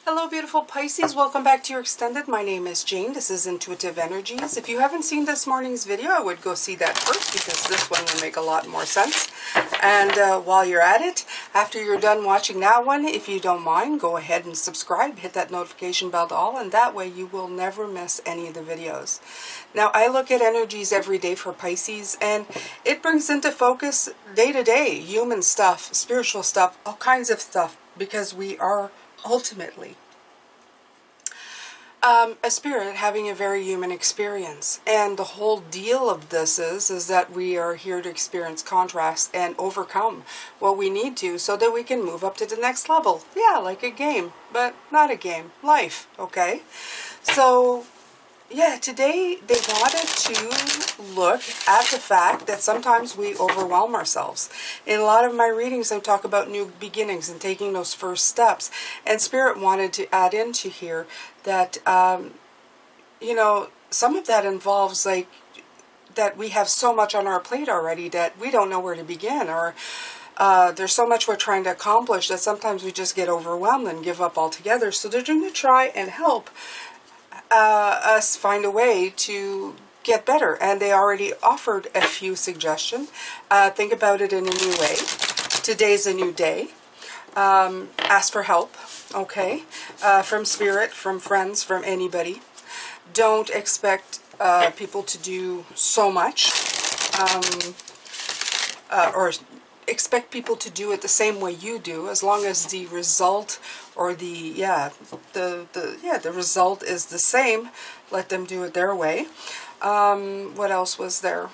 Hello beautiful Pisces, welcome back to your extended. My name is Jane. This is Intuitive Energies. If you haven't seen this morning's video, I would go see that first because this one will make a lot more sense. And while you're at it, after you're done watching that one, if you don't mind, go ahead and subscribe, hit that notification bell to all, and that way you will never miss any of the videos. Now, I look at energies every day for Pisces, and it brings into focus day-to-day human stuff, spiritual stuff, all kinds of stuff, because we are ultimately a spirit having a very human experience. And the whole deal of this is that we are here to experience contrast and overcome what we need to so that we can move up to the next level. Yeah, like a game, but not a game. Life, okay? So yeah, today they wanted to look at the fact that sometimes we overwhelm ourselves. In a lot of my readings, I talk about new beginnings and taking those first steps. And Spirit wanted to add into here that, you know, some of that involves like that we have so much on our plate already that we don't know where to begin, or there's so much we're trying to accomplish that sometimes we just get overwhelmed and give up altogether. So they're going to try and help us find a way to get better, and they already offered a few suggestions. Think about it in a new way. Today's a new day. Ask for help, okay, from Spirit, from friends, from anybody. Don't expect people to do so much, or expect people to do it the same way you do, as long as the result or the result is the same. Let them do it their way. What else was there?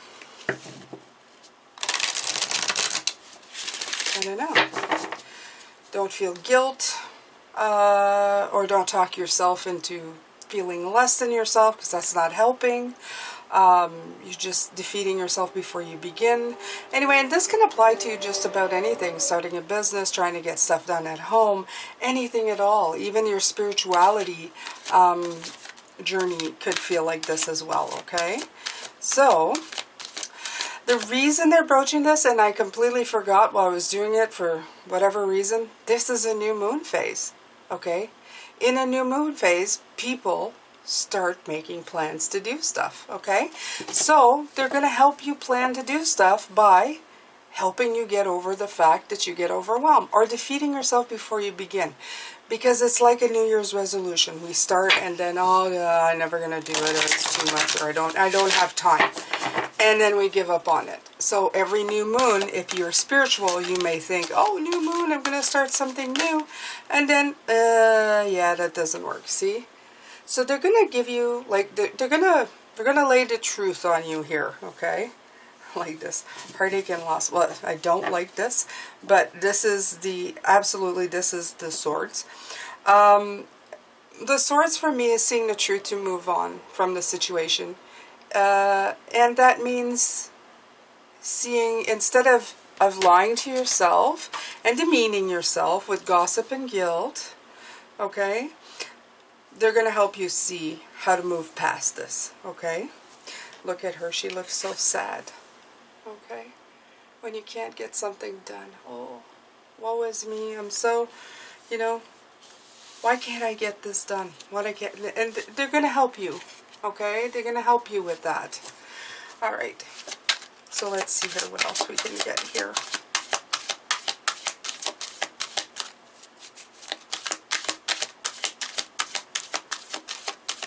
I don't know. Don't feel guilt, or don't talk yourself into feeling less than yourself, because that's not helping. You're just defeating yourself before you begin. Anyway, and this can apply to just about anything. Starting a business, trying to get stuff done at home, anything at all. Even your spirituality journey could feel like this as well, okay? So, the reason they're broaching this, and I completely forgot while I was doing it for whatever reason, this is a new moon phase, okay? In a new moon phase, people start making plans to do stuff, okay? So they're going to help you plan to do stuff by helping you get over the fact that you get overwhelmed, or defeating yourself before you begin. Because it's like a New Year's resolution. We start and then, oh, I'm never going to do it, or it's too much, or I don't have time. And then we give up on it. So every new moon, if you're spiritual, you may think, oh, new moon, I'm going to start something new. And then, yeah, that doesn't work, see? So they're going to give you, like, they're going to lay the truth on you here, okay? Like this, heartache and loss. Well, I don't like this, but this is the, absolutely, this is the swords. The swords for me is seeing the truth to move on from the situation. And that means seeing, instead of lying to yourself and demeaning yourself with gossip and guilt, okay? They're going to help you see how to move past this, okay? Look at her. She looks so sad, okay? When you can't get something done. Oh, woe is me. I'm so, you know, why can't I get this done? And they're going to help you, okay? They're going to help you with that. All right. So let's see here what else we can get here.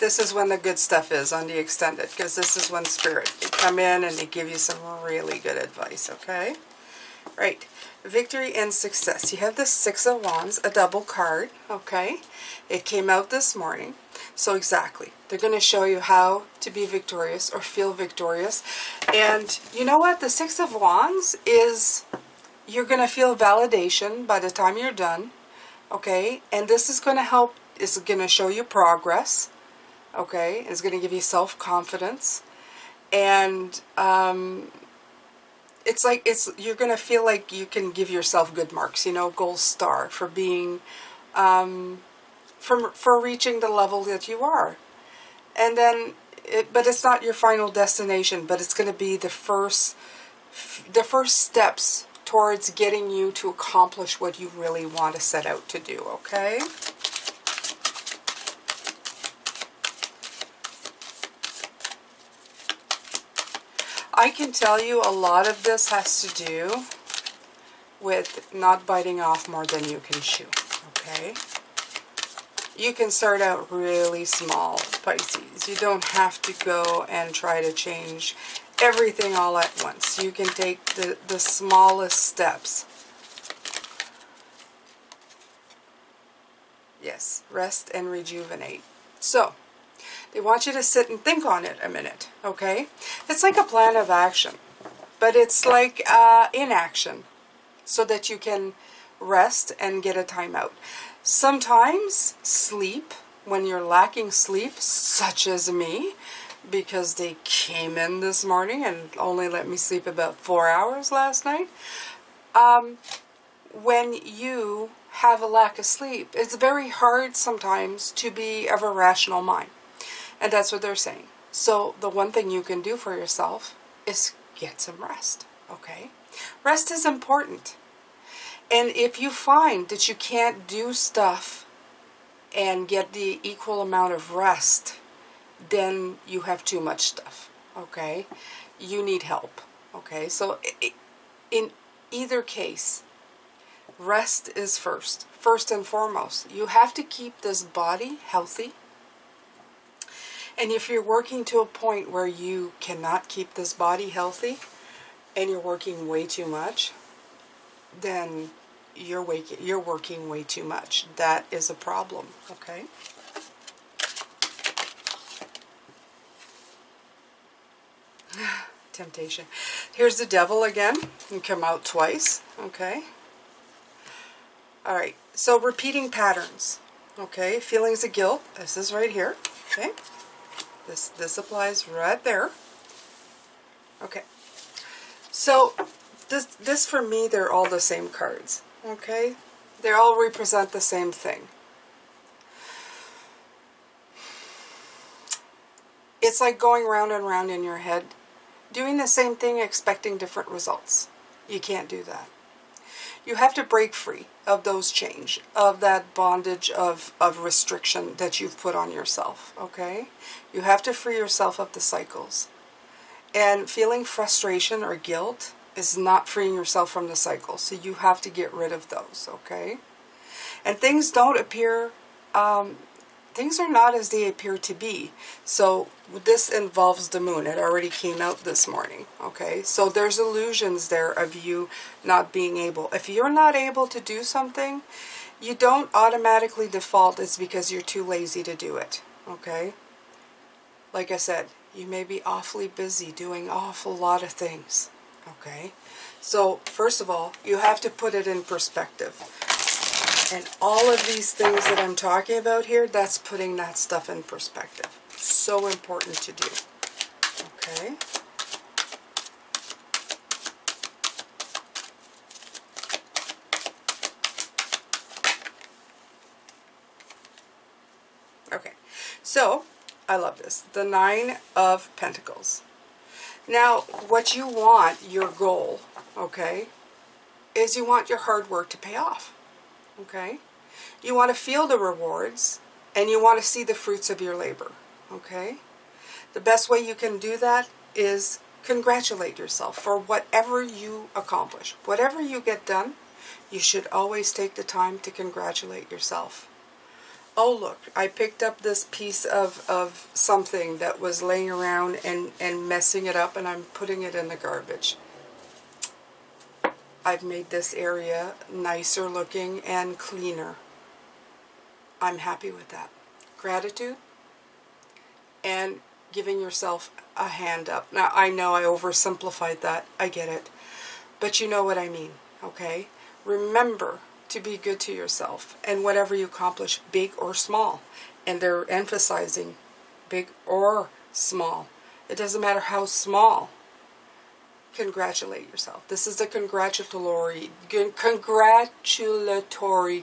This is when the good stuff is on the extended, because this is when Spirit, they come in and they give you some really good advice, okay? Right. Victory and success. You have the Six of Wands, a double card, okay? It came out this morning. So exactly. They're going to show you how to be victorious or feel victorious. And you know what? The Six of Wands is, you're going to feel validation by the time you're done, okay? And this is going to help, it's going to show you progress. Okay, it's going to give you self-confidence, and it's like you're going to feel like you can give yourself good marks, you know, gold star for being, for reaching the level that you are. And then, but it's not your final destination, but it's going to be the first steps towards getting you to accomplish what you really want to set out to do, okay? I can tell you a lot of this has to do with not biting off more than you can chew, okay? You can start out really small, Pisces. You don't have to go and try to change everything all at once. You can take the smallest steps. Yes, rest and rejuvenate. So, they want you to sit and think on it a minute, okay? It's like a plan of action, but it's like inaction, so that you can rest and get a timeout. Sometimes sleep, when you're lacking sleep, such as me, because they came in this morning and only let me sleep about 4 hours last night. When you have a lack of sleep, it's very hard sometimes to be of a rational mind. And that's what they're saying. So the one thing you can do for yourself is get some rest, okay? Rest is important. And if you find that you can't do stuff and get the equal amount of rest, then you have too much stuff, okay? You need help, okay? So in either case, rest is first and foremost. You have to keep this body healthy. And if you're working to a point where you cannot keep this body healthy and you're working way too much, then you're working way too much. That is a problem, okay? Temptation. Here's the devil again. You come out twice, okay? All right, so repeating patterns, okay? Feelings of guilt. This is right here, okay? This applies right there. Okay. So this for me, they're all the same cards, okay? They all represent the same thing. It's like going round and round in your head, doing the same thing, expecting different results. You can't do that. You have to break free of those chains, of that bondage of restriction that you've put on yourself, okay? You have to free yourself of the cycles. And feeling frustration or guilt is not freeing yourself from the cycle. So you have to get rid of those, okay? And things don't appear, things are not as they appear to be. So this involves the moon. It already came out this morning, okay? So there's illusions there of you not being able. If you're not able to do something, you don't automatically default it's because you're too lazy to do it, okay? Like I said, you may be awfully busy doing awful lot of things, okay? So, first of all, you have to put it in perspective. And all of these things that I'm talking about here, that's putting that stuff in perspective. So important to do, okay? Okay, so I love this. The 9 of Pentacles. Now, what you want, your goal, okay, is you want your hard work to pay off, okay? You want to feel the rewards, and you want to see the fruits of your labor, okay? The best way you can do that is congratulate yourself for whatever you accomplish. Whatever you get done, you should always take the time to congratulate yourself. Oh, look, I picked up this piece of something that was laying around and messing it up, and I'm putting it in the garbage. I've made this area nicer looking and cleaner. I'm happy with that. Gratitude and giving yourself a hand up. Now, I know I oversimplified that. I get it. But you know what I mean, okay? Remember to be good to yourself and whatever you accomplish, big or small. And they're emphasizing big or small. It doesn't matter how small. Congratulate yourself. This is the congratulatory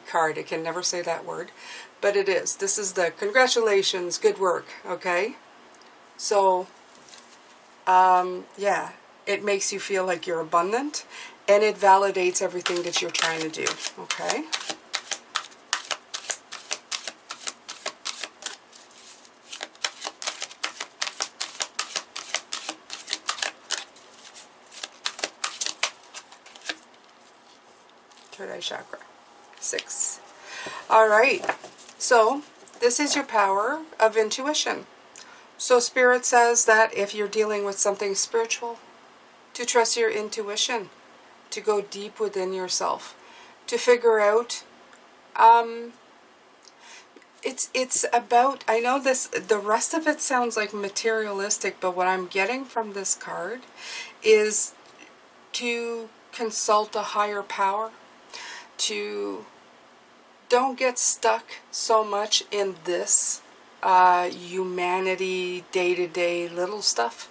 card. I can never say that word, but it is. This is the congratulations, good work, okay? So, yeah, it makes you feel like you're abundant, and it validates everything that you're trying to do, okay? third eye chakra. 6. All right. So this is your power of intuition. So Spirit says that if you're dealing with something spiritual, to trust your intuition, to go deep within yourself, to figure out, it's about, I know this, the rest of it sounds like materialistic, but what I'm getting from this card is to consult a higher power, to don't get stuck so much in this humanity, day-to-day little stuff,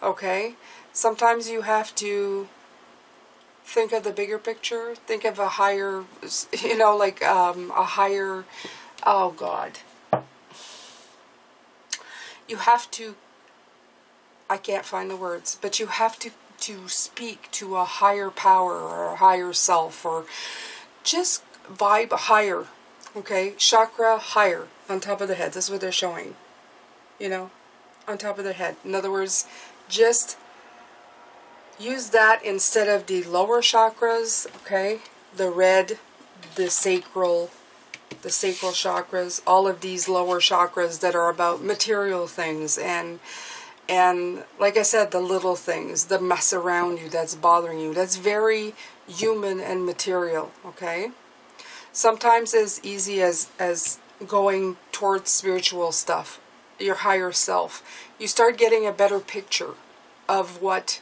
okay? Sometimes you have to think of the bigger picture, think of a higher, you know, like a higher, oh God. You have to, I can't find the words, but you have to speak to a higher power or a higher self, or just vibe higher, okay? Chakra higher, on top of the head. This is what they're showing, you know, on top of the head. In other words, just use that instead of the lower chakras, okay? The red, the sacral chakras, all of these lower chakras that are about material things and like I said, the little things, the mess around you that's bothering you. That's very human and material, okay? Sometimes as easy as going towards spiritual stuff, your higher self, you start getting a better picture of what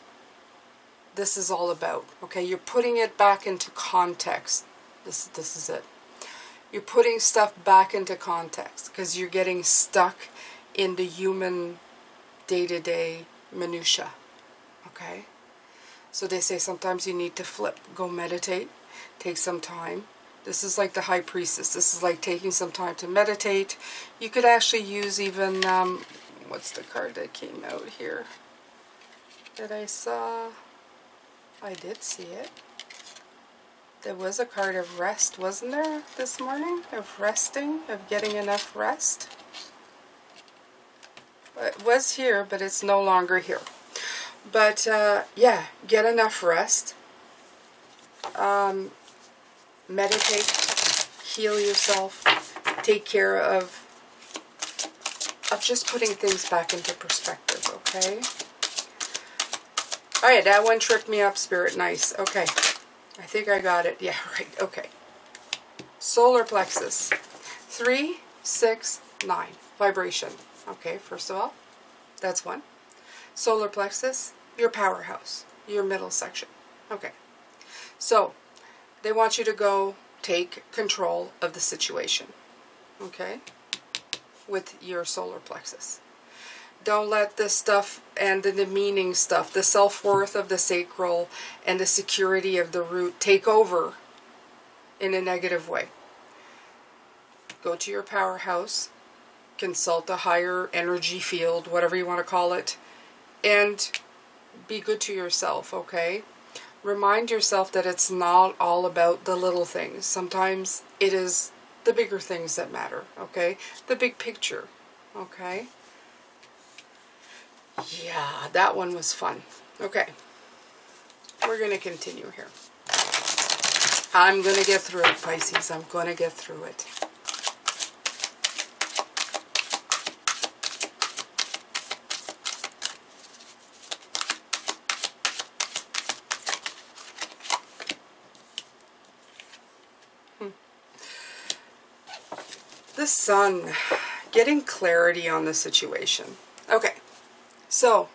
this is all about, okay? You're putting it back into context. This is it. You're putting stuff back into context because you're getting stuck in the human day-to-day minutia, okay? So they say sometimes you need to flip. Go meditate. Take some time. This is like the High Priestess. This is like taking some time to meditate. You could actually use even, what's the card that came out here that I saw? I did see it. There was a card of rest, wasn't there, this morning? Of resting, of getting enough rest. It was here, but it's no longer here. But, yeah, get enough rest. Meditate. Heal yourself. Take care of just putting things back into perspective, okay? Alright, that one tripped me up, Spirit. Nice. Okay. I think I got it. Yeah, right. Okay. Solar plexus. 3, 6, 9. Vibration. Okay, first of all, that's one. Solar plexus, your powerhouse, your middle section. Okay. So, they want you to go take control of the situation. Okay? With your solar plexus. Don't let the stuff and the demeaning stuff, the self-worth of the sacral and the security of the root take over in a negative way. Go to your powerhouse, consult a higher energy field, whatever you want to call it, and be good to yourself, okay? Remind yourself that it's not all about the little things. Sometimes it is the bigger things that matter, okay? The big picture, okay? Yeah, that one was fun. Okay. We're going to continue here. I'm going to get through it, Pisces. I'm going to get through it. The Sun. Getting clarity on the situation. Okay. So,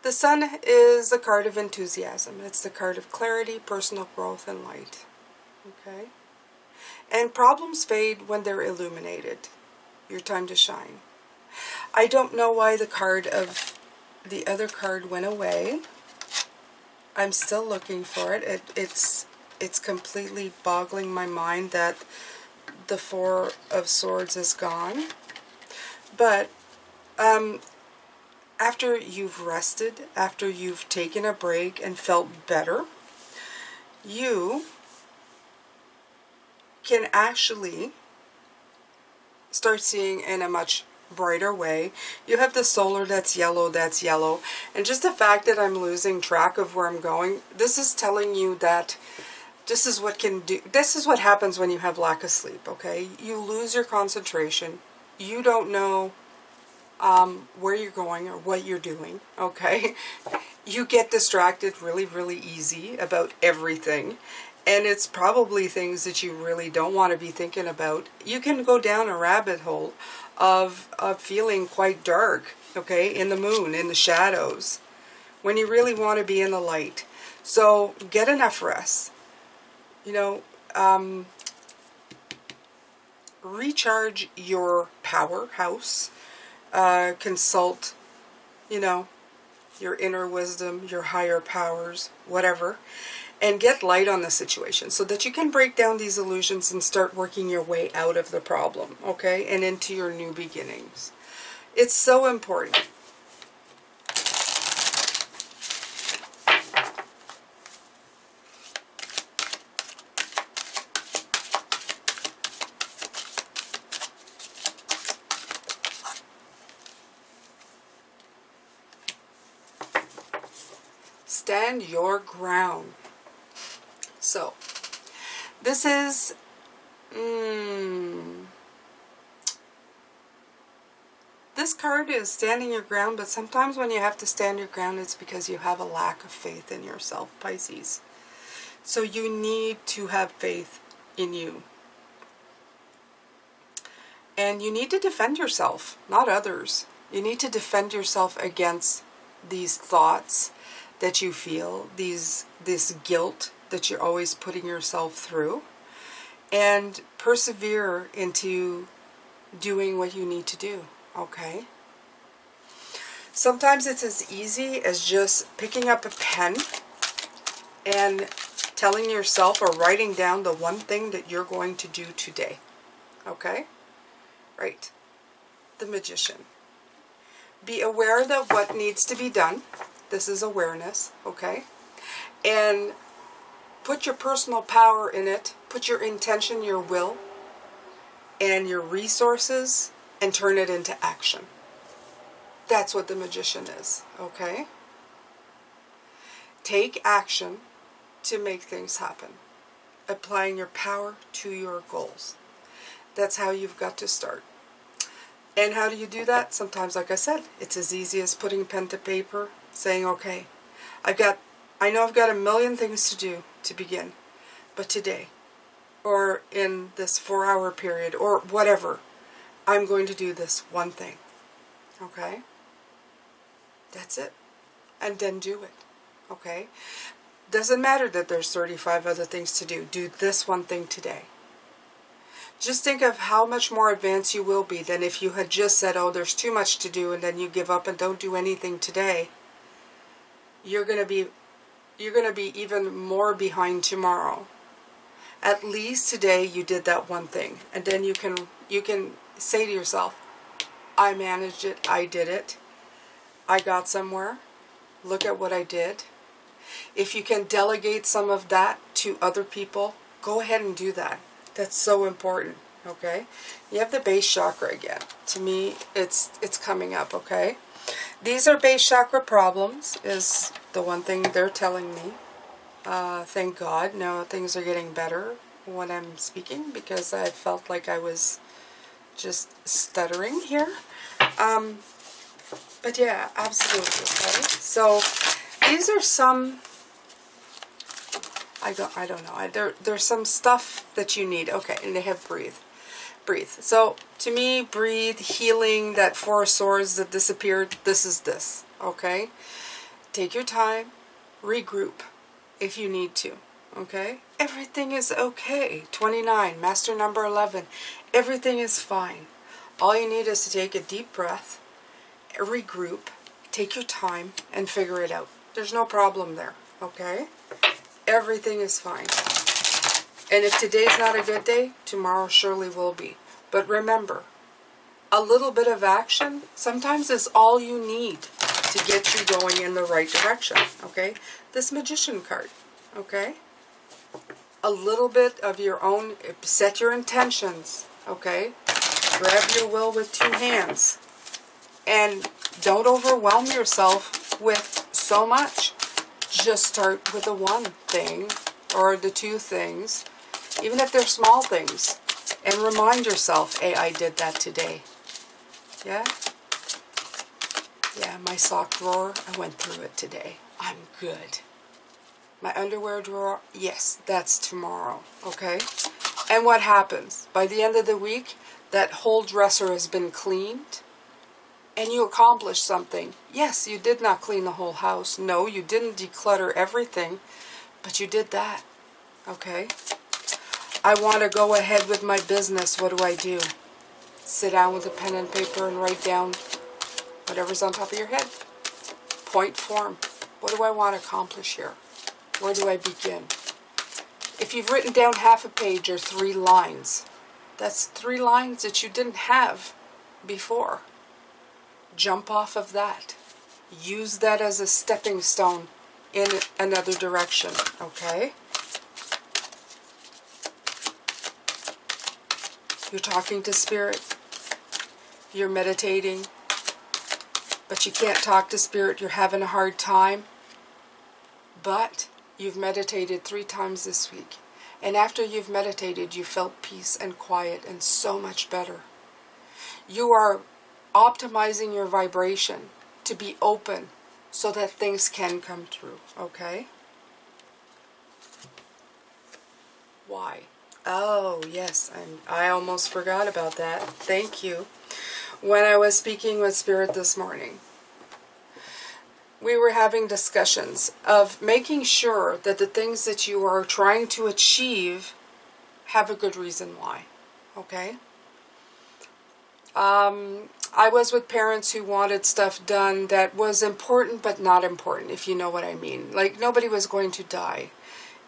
the Sun is the card of enthusiasm. It's the card of clarity, personal growth, and light. Okay? And problems fade when they're illuminated. Your time to shine. I don't know why the other card went away. I'm still looking for it. It's completely boggling my mind that the Four of Swords is gone. But, after you've rested, after you've taken a break and felt better, you can actually start seeing in a much brighter way. You have the solar that's yellow, and just the fact that I'm losing track of where I'm going, this is telling you that This is what happens when you have lack of sleep, okay? You lose your concentration. You don't know where you're going or what you're doing, okay? You get distracted really, really easy about everything. And it's probably things that you really don't want to be thinking about. You can go down a rabbit hole of feeling quite dark, okay? In the moon, in the shadows, when you really want to be in the light. So get enough rest. You know, recharge your powerhouse. Consult, you know, your inner wisdom, your higher powers, whatever, and get light on the situation so that you can break down these illusions and start working your way out of the problem, okay, and into your new beginnings. It's so important. Stand your ground. So, this is, this card is standing your ground, but sometimes when you have to stand your ground, it's because you have a lack of faith in yourself, Pisces. So you need to have faith in you. And you need to defend yourself, not others. You need to defend yourself against these thoughts that you feel, this guilt that you're always putting yourself through, and persevere into doing what you need to do, okay? Sometimes it's as easy as just picking up a pen and telling yourself or writing down the one thing that you're going to do today, okay? Right. The Magician. Be aware that what needs to be done. This is awareness, okay? And put your personal power in it. Put your intention, your will, and your resources, and turn it into action. That's what the Magician is, okay? Take action to make things happen. Applying your power to your goals. That's how you've got to start. And how do you do that? Sometimes, like I said, it's as easy as putting pen to paper, saying, okay, I know I've got a million things to do to begin, but today, or in this 4-hour period, or whatever, I'm going to do this one thing, okay? That's it. And then do it, okay? Doesn't matter that there's 35 other things to do. Do this one thing today. Just think of how much more advanced you will be than if you had just said, oh, there's too much to do, and then you give up and don't do anything today. You're going to be even more behind tomorrow. At least today you did that one thing, and then you can say to yourself, I managed it, I did it, I got somewhere, look at what I did. If you can delegate some of that to other people, go ahead and do that. That's so important, okay? You have the base chakra again. To me, it's coming up, okay? These are base chakra problems, is the one thing they're telling me. Thank God. Now things are getting better when I'm speaking, because I felt like I was just stuttering here. But yeah, absolutely, okay? So these are some... I don't know. There's some stuff that you need. Okay, and they have breathe. Breathe. So, to me, breathe, healing, that 4 swords that disappeared, this is this. Okay? Take your time. Regroup if you need to. Okay? Everything is okay. 29, master number 11. Everything is fine. All you need is to take a deep breath, regroup, take your time, and figure it out. There's no problem there. Okay? Everything is fine. And if today's not a good day, tomorrow surely will be. But remember, a little bit of action sometimes is all you need to get you going in the right direction. Okay? This Magician card. Okay? A little bit of your own, set your intentions. Okay? Grab your will with 2 hands. And don't overwhelm yourself with so much. Just start with the one thing or the two things, even if they're small things, and remind yourself, hey, I did that today. Yeah? Yeah, my sock drawer, I went through it today. I'm good. My underwear drawer, yes, that's tomorrow, okay? And what happens? By the end of the week, that whole dresser has been cleaned, and you accomplished something. Yes, you did not clean the whole house. No, you didn't declutter everything, but you did that, okay? I want to go ahead with my business. What do? Sit down with a pen and paper and write down whatever's on top of your head. Point form. What do I want to accomplish here? Where do I begin? If you've written down half a page or 3 lines, that's 3 lines that you didn't have before. Jump off of that. Use that as a stepping stone in another direction, okay? You're talking to Spirit. You're meditating. But you can't talk to Spirit. You're having a hard time. But you've meditated 3 times this week. And after you've meditated, you felt peace and quiet and so much better. You are optimizing your vibration to be open so that things can come through, okay? Why? Oh, yes, I almost forgot about that. Thank you. When I was speaking with Spirit this morning, we were having discussions of making sure that the things that you are trying to achieve have a good reason why, okay? I was with parents who wanted stuff done that was important but not important, if you know what I mean. Like, nobody was going to die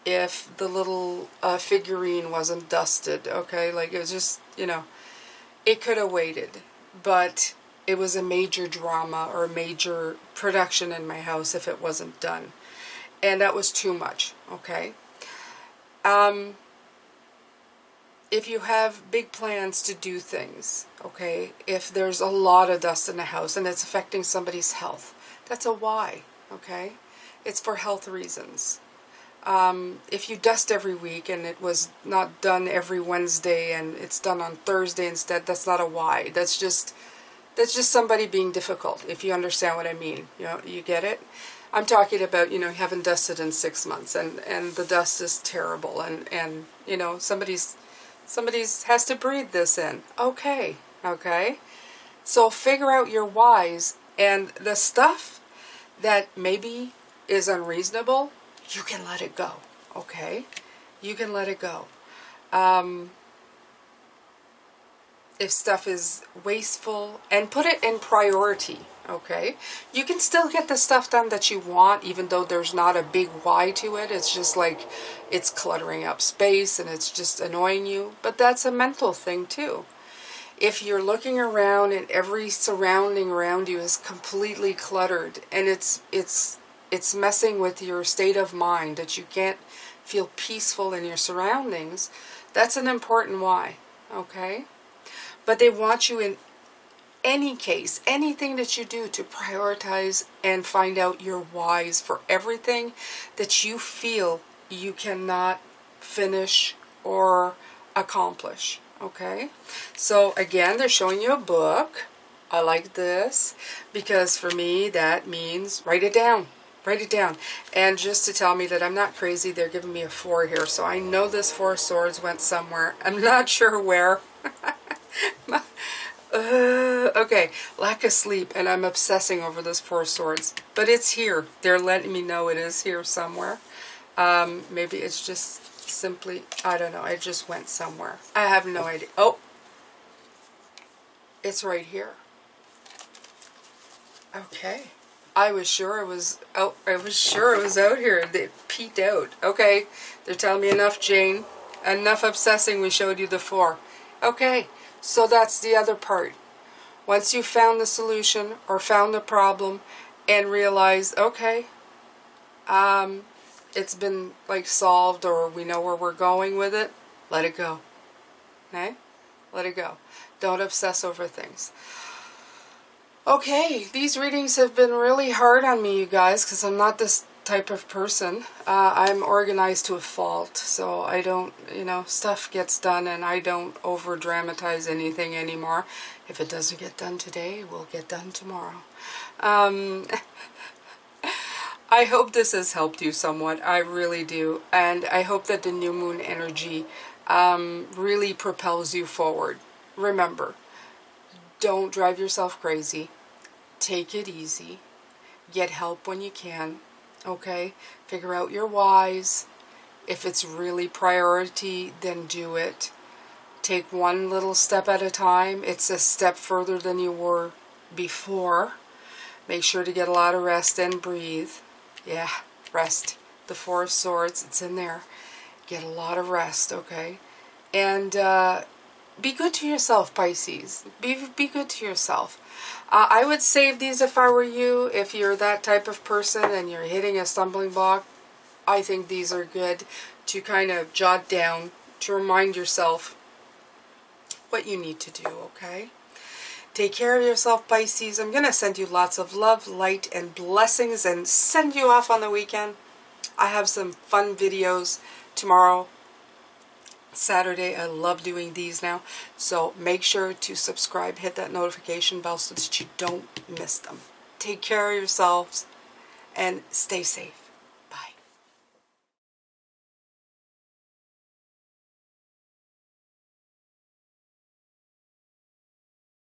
if the little figurine wasn't dusted, okay? Like, it was just, you know, it could have waited, but it was a major drama or a major production in my house if it wasn't done. And that was too much, okay? If you have big plans to do things, okay, if there's a lot of dust in the house and it's affecting somebody's health, that's a why, okay? It's for health reasons. If you dust every week and it was not done every Wednesday and it's done on Thursday instead, that's not a why. That's just somebody being difficult, if you understand what I mean. You know, you get it? I'm talking about, you know, you haven't dusted in 6 months and the dust is terrible and you know, somebody's has to breathe this in. Okay. So figure out your whys, and the stuff that maybe is unreasonable, you can let it go, okay? You can let it go. If stuff is wasteful, and put it in priority, okay? You can still get the stuff done that you want, even though there's not a big why to it. It's just like, it's cluttering up space, and it's just annoying you. But that's a mental thing, too. If you're looking around and every surrounding around you is completely cluttered, and it's messing with your state of mind, that you can't feel peaceful in your surroundings, that's an important why, okay? But they want you in any case, anything that you do, to prioritize and find out your whys for everything that you feel you cannot finish or accomplish, okay? So again, they're showing you a book. I like this because for me that means write it down. Write it down. And just to tell me that I'm not crazy, they're giving me a 4 here. So I know this 4 of swords went somewhere. I'm not sure where. Okay, lack of sleep, and I'm obsessing over this 4 of swords. But it's here. They're letting me know it is here somewhere. Maybe it's just simply, I don't know, I just went somewhere. I have no idea. Oh, it's right here. Okay. I was sure it was out. I was sure it was out here. They peeked out. Okay, they're telling me enough, Jane. Enough obsessing. We showed you the 4. Okay, so that's the other part. Once you found the solution or found the problem and realize, okay, it's been like solved, or we know where we're going with it, let it go. Okay? Let it go. Don't obsess over things. Okay, these readings have been really hard on me, you guys, because I'm not this type of person. I'm organized to a fault, so I don't, stuff gets done and I don't over dramatize anything anymore. If it doesn't get done today, it will get done tomorrow. I hope this has helped you somewhat. I really do. And I hope that the new moon energy really propels you forward. Remember, don't drive yourself crazy. Take it easy. Get help when you can. Okay? Figure out your whys. If it's really priority, then do it. Take one little step at a time. It's a step further than you were before. Make sure to get a lot of rest and breathe. Yeah, rest. The Four of Swords, it's in there. Get a lot of rest, okay? And be good to yourself, Pisces. Be good to yourself. I would save these if I were you. If you're that type of person and you're hitting a stumbling block, I think these are good to kind of jot down, to remind yourself what you need to do, okay? Take care of yourself, Pisces. I'm going to send you lots of love, light, and blessings and send you off on the weekend. I have some fun videos tomorrow, Saturday. I love doing these now. So make sure to subscribe, hit that notification bell so that you don't miss them. Take care of yourselves and stay safe.